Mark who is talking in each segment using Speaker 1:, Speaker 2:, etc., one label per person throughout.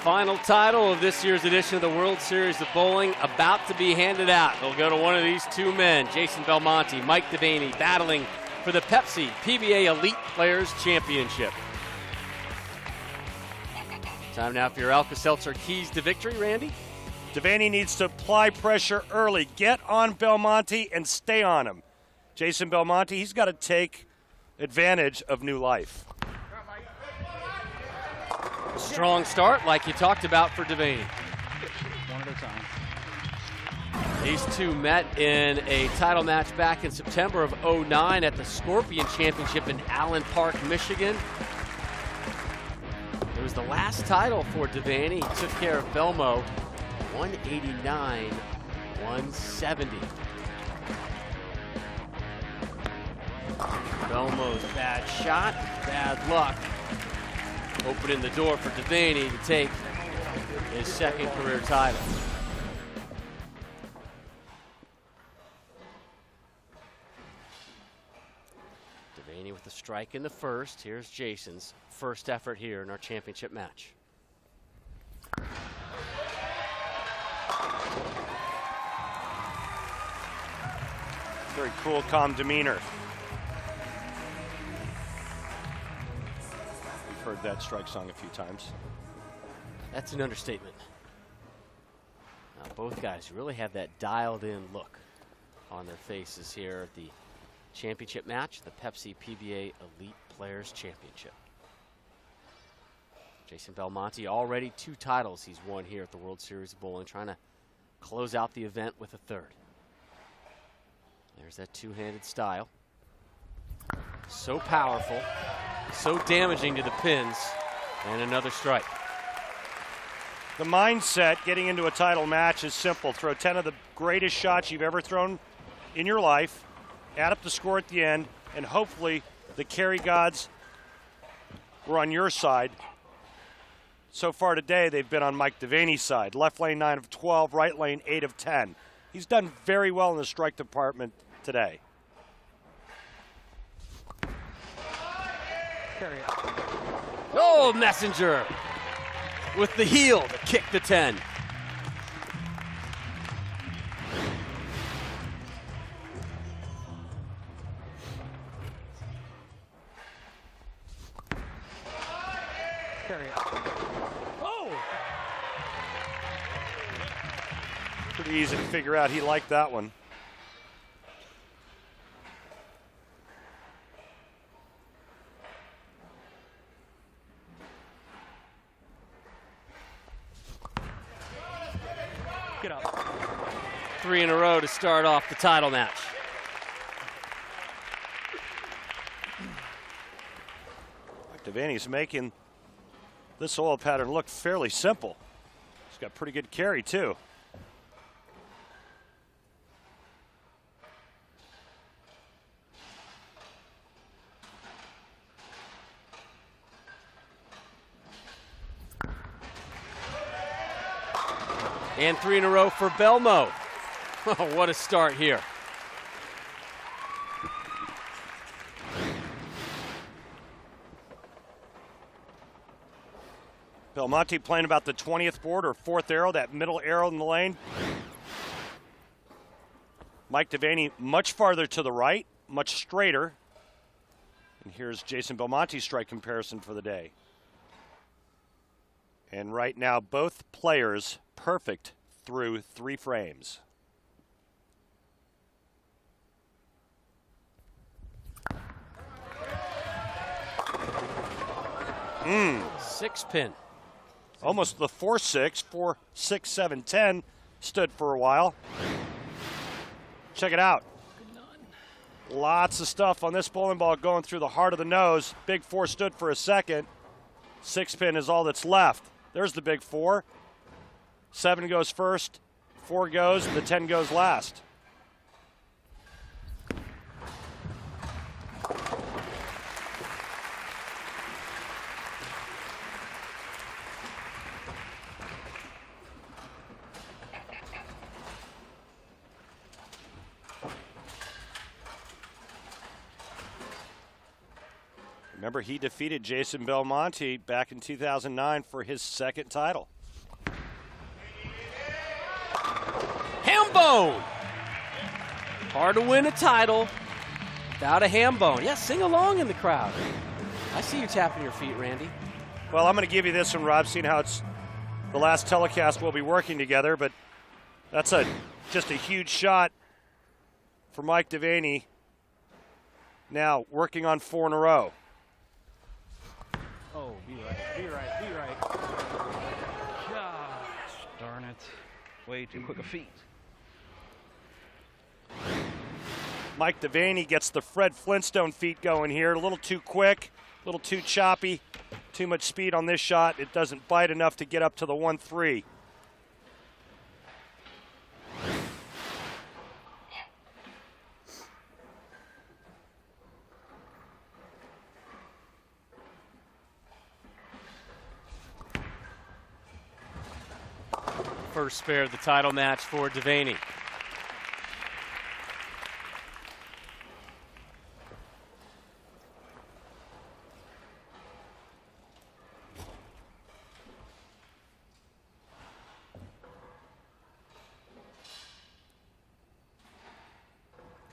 Speaker 1: Final title of this year's edition of the World Series of Bowling about to be handed out. It'll go to one of these two men, Jason Belmonte, Mike Devaney, battling for the Pepsi PBA Elite Players Championship. Time now for your Alka-Seltzer keys to victory, Randy.
Speaker 2: Devaney needs to apply pressure early. Get on Belmonte and stay on him. Jason Belmonte, he's got to take advantage of new life.
Speaker 1: Strong start, like you talked about for Devaney.
Speaker 3: One at a time.
Speaker 1: These two met in a title match back in September of '09 at the Scorpion Championship in Allen Park, Michigan. It was the last title for Devaney. He took care of Belmo, 189-170. Belmo's bad shot, bad luck. Opening the door for Devaney to take his second career title. Devaney with the strike in the first. Here's Jason's first effort here in our championship match.
Speaker 2: Very cool, calm demeanor. Heard that strike song a few times.
Speaker 1: That's an understatement. Now both guys really have that dialed in look on their faces here at the championship match, the Pepsi PBA Elite Players Championship. Jason Belmonte, already 2 titles he's won here at the World Series of Bowling, trying to close out the event with a third. There's that two-handed style. So powerful. So damaging to the pins, and another strike.
Speaker 2: The mindset getting into a title match is simple. Throw 10 of the greatest shots you've ever thrown in your life, add up the score at the end, and hopefully the carry gods were on your side. So far today, they've been on Mike Devaney's side. Left lane 9 of 12, right lane 8 of 10. He's done very well in the strike department today.
Speaker 1: Oh, Messenger with the heel to kick the 10.
Speaker 2: Oh! Pretty easy to figure out he liked that one.
Speaker 3: Get up.
Speaker 1: 3 in a row to start off the title match.
Speaker 2: Devaney's making this oil pattern look fairly simple. He's got pretty good carry, too.
Speaker 1: And 3 in a row for Belmo. Oh, what a start here.
Speaker 2: Belmonte playing about the 20th board or 4th arrow, that middle arrow in the lane. Mike Devaney much farther to the right, much straighter. And here's Jason Belmonte's strike comparison for the day. And right now, both players perfect through 3 frames.
Speaker 1: Six pin.
Speaker 2: Almost the 4-6, 4, 6, 7, 10 stood for a while. Check it out. Lots of stuff on this bowling ball going through the heart of the nose. Big 4 stood for a second. 6 pin is all that's left. There's the big 4. 7 goes first, 4 goes, the 10 goes last. Remember, he defeated Jason Belmonte back in 2009 for his second title.
Speaker 1: Ham bone! Hard to win a title without a ham bone. Yeah, sing along in the crowd. I see you tapping your feet, Randy.
Speaker 2: Well, I'm going to give you this one, Rob, seeing how it's the last telecast we'll be working together, but that's just a huge shot for Mike Devaney. Now working on 4 in a row.
Speaker 3: Oh, be right. Gosh, darn it. Way too quick a feet.
Speaker 2: Mike Devaney gets the Fred Flintstone feet going here. A little too quick, a little too choppy. Too much speed on this shot. It doesn't bite enough to get up to the 1-3.
Speaker 1: First spare of the title match for Devaney.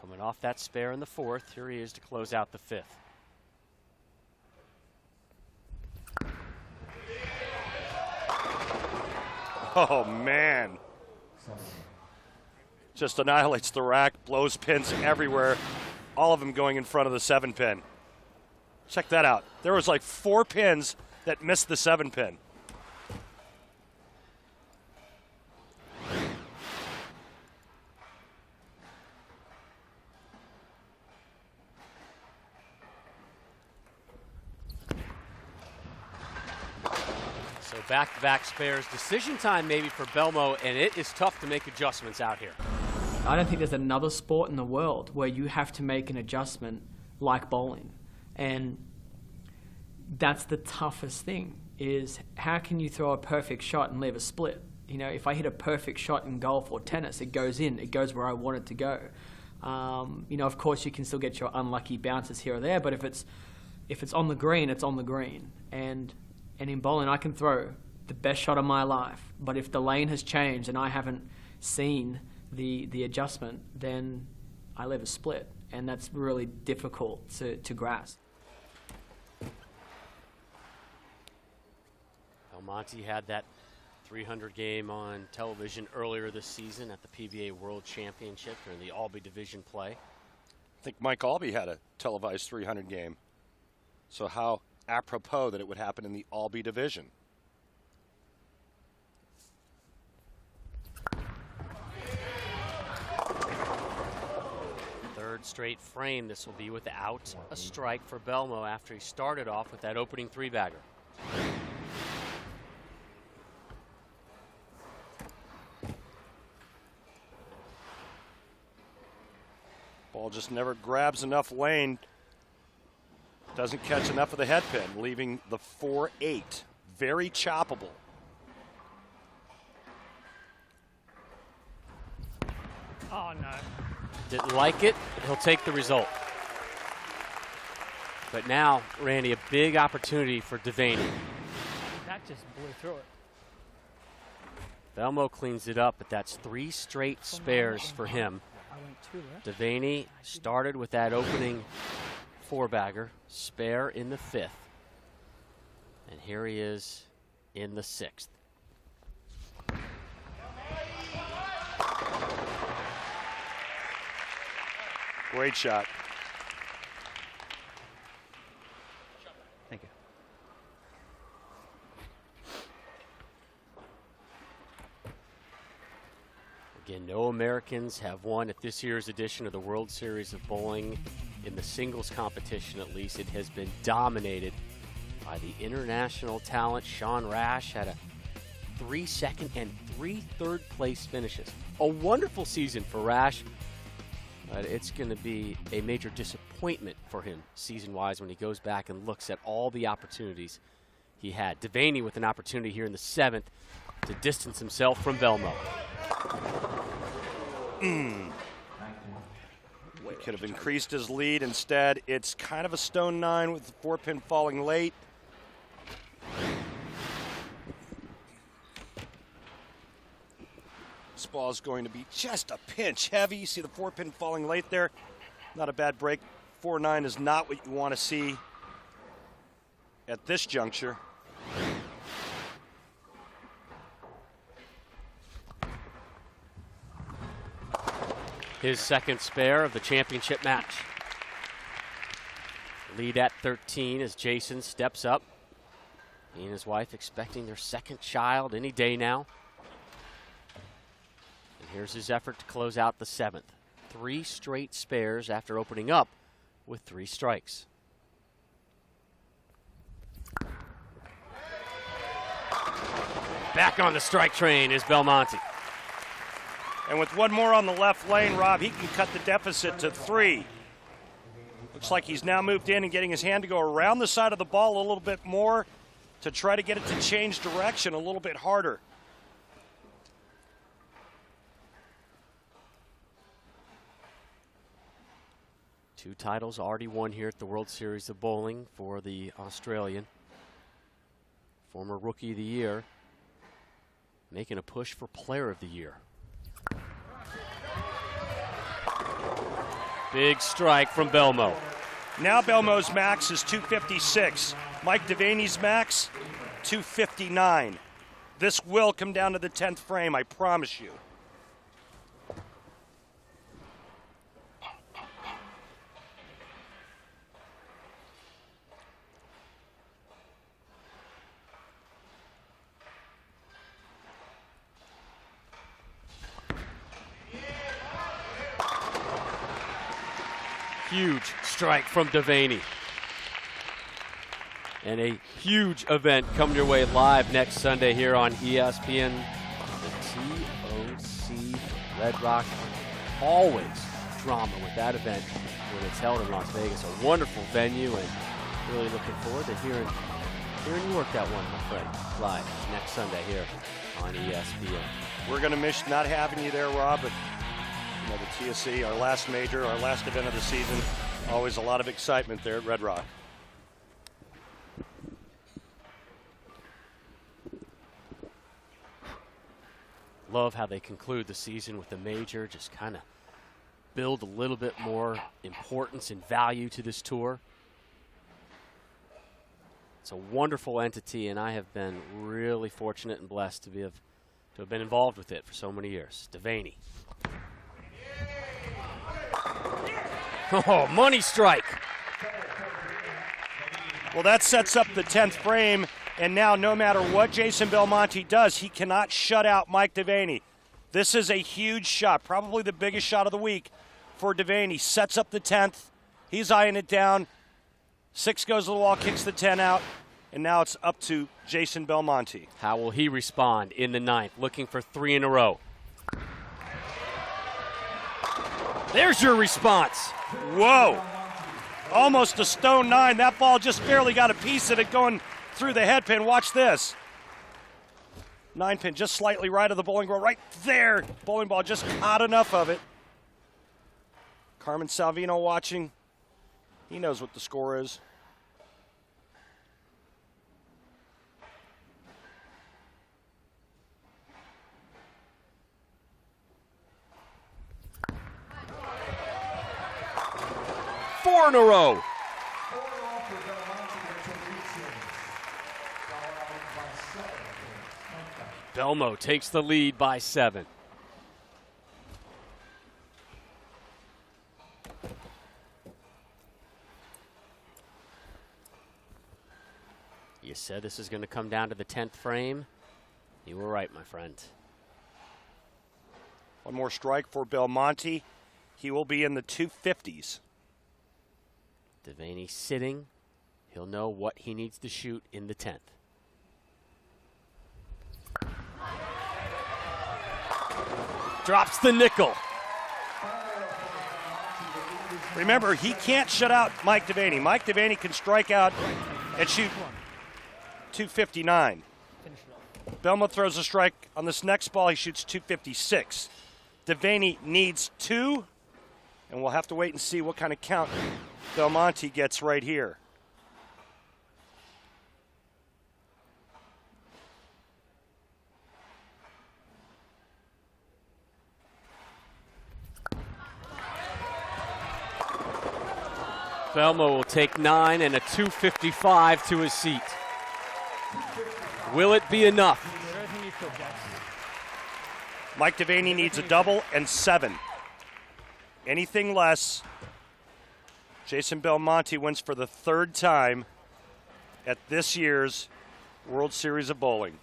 Speaker 1: Coming off that spare in the 4th, here he is to close out the 5th.
Speaker 2: Oh, man. Just annihilates the rack, blows pins everywhere, all of them going in front of the 7-pin. Check that out. There was like 4 pins that missed the 7-pin.
Speaker 1: So back-to-back spares, decision time maybe for Belmo, and it is tough to make adjustments out here.
Speaker 4: I don't think there's another sport in the world where you have to make an adjustment like bowling. And that's the toughest thing, is how can you throw a perfect shot and leave a split? You know, if I hit a perfect shot in golf or tennis, it goes in, it goes where I want it to go. You know, of course you can still get your unlucky bounces here or there, but if it's on the green, it's on the green. And in bowling, I can throw the best shot of my life, but if the lane has changed and I haven't seen the adjustment, then I leave a split, and that's really difficult to grasp.
Speaker 1: Belmonte had that 300 game on television earlier this season at the PBA World Championship during the Albee Division play.
Speaker 2: I think Mike Albee had a televised 300 game. So how apropos that it would happen in the Albee Division.
Speaker 1: Third straight frame. This will be without a strike for Belmo after he started off with that opening 3-bagger.
Speaker 2: Ball just never grabs enough lane. Doesn't catch enough of the head pin, leaving the 4-8 very choppable.
Speaker 3: Oh, no.
Speaker 1: Didn't like it, he'll take the result. But now, Randy, a big opportunity for Devaney.
Speaker 3: That just blew through it.
Speaker 1: Belmo cleans it up, but that's 3 straight spares for him.
Speaker 3: I went 2, right?
Speaker 1: Devaney started with that opening 4-bagger, spare in the 5th. And here he is in the 6th.
Speaker 2: Great shot.
Speaker 3: Thank you.
Speaker 1: Again, no Americans have won at this year's edition of the World Series of Bowling. In the singles competition, at least, it has been dominated by the international talent. Sean Rash had a 3 second and 3 third place finishes. A wonderful season for Rash, but it's going to be a major disappointment for him season-wise when he goes back and looks at all the opportunities he had. Devaney with an opportunity here in the 7th to distance himself from Belmo.
Speaker 3: Way
Speaker 2: could have increased his lead. Instead, it's kind of a stone 9 with the 4-pin falling late. This ball is going to be just a pinch heavy. You see the 4-pin falling late there. Not a bad break. 4-9 is not what you want to see at this juncture.
Speaker 1: His second spare of the championship match. Lead at 13 as Jason steps up. He and his wife expecting their second child any day now. And here's his effort to close out the 7th. 3 straight spares after opening up with 3 strikes. Back on the strike train is Belmonte.
Speaker 2: And with one more on the left lane, Rob, he can cut the deficit to 3. Looks like he's now moved in and getting his hand to go around the side of the ball a little bit more to try to get it to change direction a little bit harder.
Speaker 1: Two titles already won here at the World Series of Bowling for the Australian. Former Rookie of the Year, making a push for Player of the Year. Big strike from Belmo.
Speaker 2: Now Belmo's max is 256. Mike Devaney's max, 259. This will come down to the 10th frame, I promise you.
Speaker 1: Huge strike from Devaney. And a huge event coming your way live next Sunday here on ESPN. The TOC Red Rock. Always drama with that event when it's held in Las Vegas. A wonderful venue, and really looking forward to hearing you work that one, my friend, live next Sunday here on ESPN.
Speaker 2: We're going to miss not having you there, Rob, but you know, the TSC, our last major, our last event of the season, always a lot of excitement there at Red Rock.
Speaker 1: Love how they conclude the season with the major, just kind of build a little bit more importance and value to this tour. It's a wonderful entity, and I have been really fortunate and blessed to have been involved with it for so many years. Devaney. Oh, money strike.
Speaker 2: Well, that sets up the 10th frame, and now no matter what Jason Belmonte does, he cannot shut out Mike Devaney. This is a huge shot, probably the biggest shot of the week for Devaney. Sets up the 10th. He's eyeing it down. 6 goes to the wall, kicks the 10 out, and now it's up to Jason Belmonte.
Speaker 1: How will he respond in the 9th? Looking for 3 in a row. There's your response.
Speaker 2: Whoa. Almost a stone 9. That ball just barely got a piece of it going through the head pin. Watch this. 9 pin just slightly right of the bowling ball. Right there. Bowling ball just caught enough of it. Carmen Salvino watching. He knows what the score is.
Speaker 1: Four in a row. Belmo takes the lead by 7. You said this is going to come down to the 10th frame. You were right, my friend.
Speaker 2: One more strike for Belmonte. He will be in the 250s.
Speaker 1: Devaney sitting. He'll know what he needs to shoot in the 10th. Drops the nickel.
Speaker 2: Remember, he can't shut out Mike Devaney. Mike Devaney can strike out and shoot 259. Belmo throws a strike on this next ball. He shoots 256. Devaney needs 2 And we'll have to wait and see what kind of count Belmonte gets right here.
Speaker 1: Belmo will take 9 and a 255 to his seat. Will it be enough?
Speaker 2: Mike Devaney needs a double and 7. Anything less, Jason Belmonte wins for the 3rd time at this year's World Series of Bowling.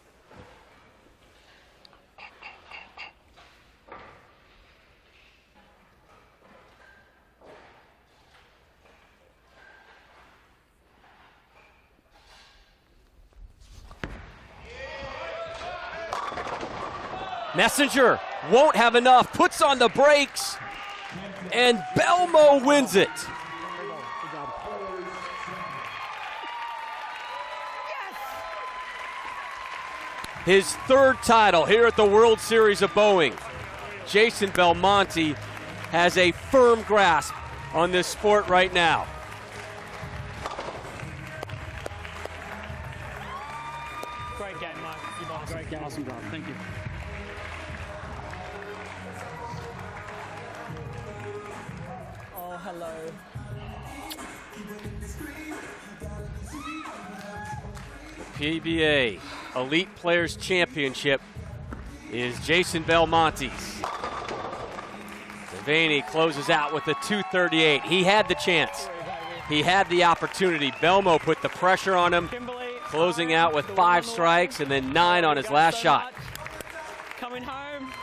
Speaker 1: Messenger won't have enough, puts on the brakes, and Belmo wins it. His 3rd title here at the World Series of Bowling. Jason Belmonte has a firm grasp on this sport right now.
Speaker 3: Great game, Mike. You bowled a great game.
Speaker 5: Awesome job. Thank you.
Speaker 3: Oh, hello.
Speaker 1: PBA Elite Players Championship is Jason Belmonte's. Devaney closes out with a 238. He had the chance. He had the opportunity. Belmo put the pressure on him, closing out with 5 strikes and then 9 on his last shot.
Speaker 3: Coming home.